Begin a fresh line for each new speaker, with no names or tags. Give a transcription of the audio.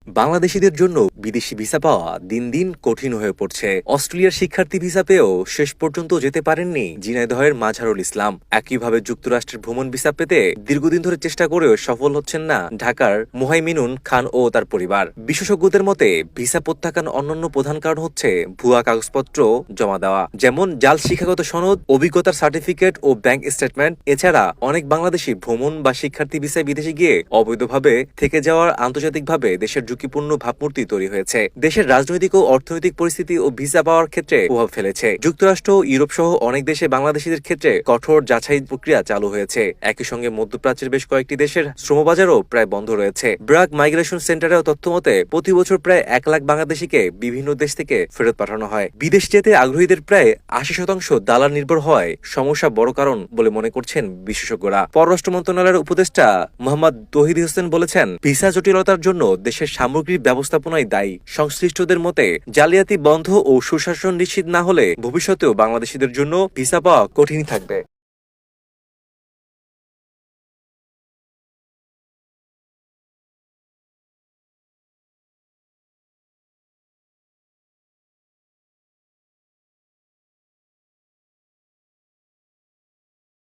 বাংলাদেশিদের জন্য বিদেশি ভিসা পাওয়া দিন দিন কঠিন হয়ে পড়ছে। অস্ট্রেলিয়ার শিক্ষার্থী ভিসা পেয়েও শেষ পর্যন্ত যেতে পারেননি ঝিনাইদহের মাঝারুল ইসলাম। একইভাবে যুক্তরাষ্ট্রের ভ্রমণ ভিসা পেতে দীর্ঘদিন ধরে চেষ্টা করেও সফল হচ্ছেন না ঢাকার মুহাইমিনুন খান ও তার পরিবার। বিশেষজ্ঞদের মতে ভিসা প্রত্যাখ্যান অন্যান্য প্রধান কারণ হচ্ছে ভুয়া কাগজপত্র জমা দেওয়া, যেমন জাল শিক্ষাগত সনদ, অভিজ্ঞতার সার্টিফিকেট ও ব্যাংক স্টেটমেন্ট। এছাড়া অনেক বাংলাদেশি ভ্রমণ বা শিক্ষার্থী ভিসায় বিদেশে গিয়ে অবৈধভাবে থেকে যাওয়ার আন্তর্জাতিকভাবে দেশের ঝুঁকিপূর্ণ ভাবমূর্তি তৈরি হয়েছে। দেশের রাজনৈতিক ও অর্থনৈতিক পরিস্থিতি ও ভিসা পাওয়ার ক্ষেত্রে প্রভাব ফেলেছে। যুক্তরাষ্ট্র, ইউরোপ সহ অনেক দেশে বাংলাদেশিদের ক্ষেত্রে কঠোর যাচাই প্রক্রিয়া চালু হয়েছে। একই সঙ্গে মধ্যপ্রাচ্যের বেশ কয়েকটি দেশের শ্রমবাজারও প্রায় বন্ধ রয়েছে। ব্রাক মাইগ্রেশন সেন্টারের তথ্য মতে প্রতি বছর প্রায় 1 লাখ বাংলাদেশিকে বিভিন্ন দেশ থেকে ফেরত পাঠানো হয়। বিদেশ যেতে আগ্রহীদের প্রায় 80% দালাল নির্ভর হওয়ায় সমস্যা বড় কারণ বলে মনে করছেন বিশেষজ্ঞরা। পররাষ্ট্র মন্ত্রণালয়ের উপদেষ্টা মোহাম্মদ তৌহিদ হোসেন বলেছেন, ভিসা জটিলতার জন্য দেশের সামগ্রিক ব্যবস্থাপনাই দায়ী। সংশ্লিষ্টদের মতে জালিয়াতি বন্ধ ও সুশাসন নিশ্চিত না হলে ভবিষ্যতেও বাংলাদেশিদের জন্য ভিসা পাওয়া কঠিন থাকবে।